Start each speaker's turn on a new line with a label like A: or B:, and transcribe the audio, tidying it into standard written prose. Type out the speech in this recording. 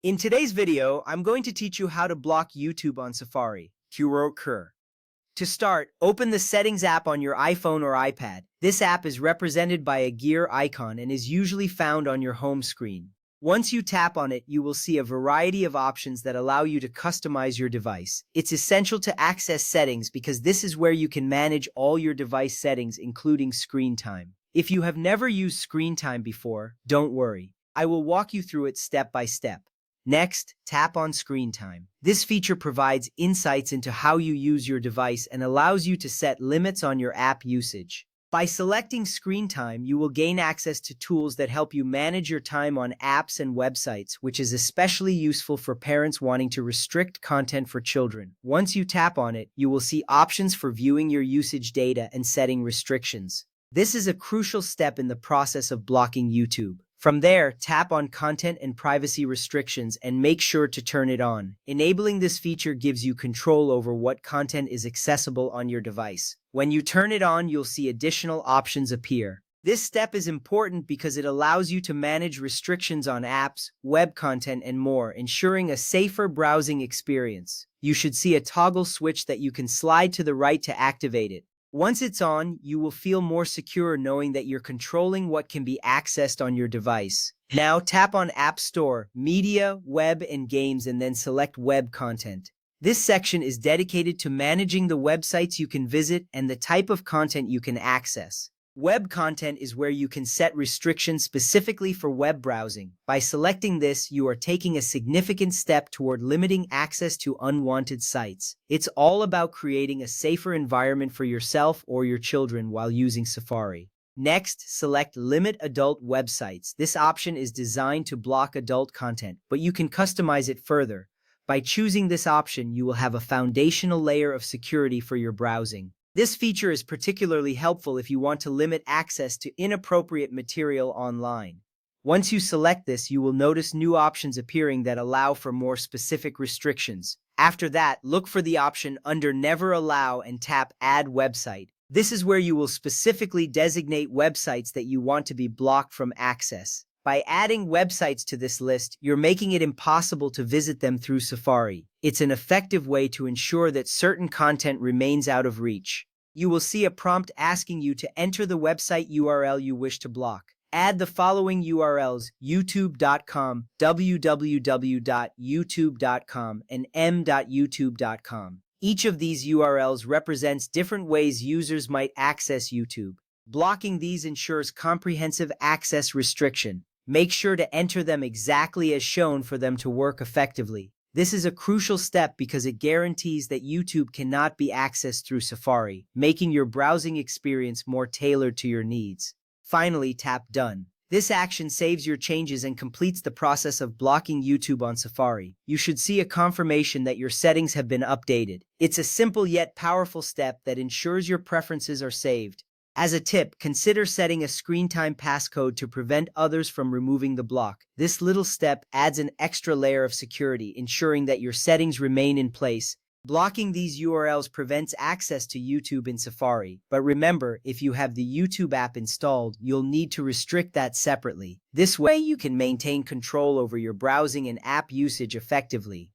A: In today's video, I'm going to teach you how to block YouTube on Safari. To start, open the Settings app on your iPhone or iPad. This app is represented by a gear icon and is usually found on your home screen. Once you tap on it, you will see a variety of options that allow you to customize your device. It's essential to access settings because this is where you can manage all your device settings, including screen time. If you have never used screen time before, don't worry. I will walk you through it step by step. Next, tap on Screen Time. This feature provides insights into how you use your device and allows you to set limits on your app usage. By selecting Screen Time, you will gain access to tools that help you manage your time on apps and websites, which is especially useful for parents wanting to restrict content for children. Once you tap on it, you will see options for viewing your usage data and setting restrictions. This is a crucial step in the process of blocking YouTube. From there, tap on Content and Privacy Restrictions and make sure to turn it on. Enabling this feature gives you control over what content is accessible on your device. When you turn it on, you'll see additional options appear. This step is important because it allows you to manage restrictions on apps, web content, and more, ensuring a safer browsing experience. You should see a toggle switch that you can slide to the right to activate it. Once it's on, you will feel more secure knowing that you're controlling what can be accessed on your device. Now tap on App Store, Media, Web, and Games, and then select Web Content. This section is dedicated to managing the websites you can visit and the type of content you can access. Web content is where you can set restrictions specifically for web browsing. By selecting this, you are taking a significant step toward limiting access to unwanted sites. It's all about creating a safer environment for yourself or your children while using Safari. Next, select Limit Adult Websites. This option is designed to block adult content, but you can customize it further. By choosing this option, you will have a foundational layer of security for your browsing. This feature is particularly helpful if you want to limit access to inappropriate material online. Once you select this, you will notice new options appearing that allow for more specific restrictions. After that, look for the option under Never Allow and tap Add Website. This is where you will specifically designate websites that you want to be blocked from access. By adding websites to this list, you're making it impossible to visit them through Safari. It's an effective way to ensure that certain content remains out of reach. You will see a prompt asking you to enter the website URL you wish to block. Add the following URLs: youtube.com, www.youtube.com, and m.youtube.com. Each of these URLs represents different ways users might access YouTube. Blocking these ensures comprehensive access restriction. Make sure to enter them exactly as shown for them to work effectively. This is a crucial step because it guarantees that YouTube cannot be accessed through Safari, making your browsing experience more tailored to your needs. Finally, tap Done. This action saves your changes and completes the process of blocking YouTube on Safari. You should see a confirmation that your settings have been updated. It's a simple yet powerful step that ensures your preferences are saved. As a tip, consider setting a screen time passcode to prevent others from removing the block. This little step adds an extra layer of security, ensuring that your settings remain in place. Blocking these URLs prevents access to YouTube in Safari. But remember, if you have the YouTube app installed, you'll need to restrict that separately. This way, you can maintain control over your browsing and app usage effectively.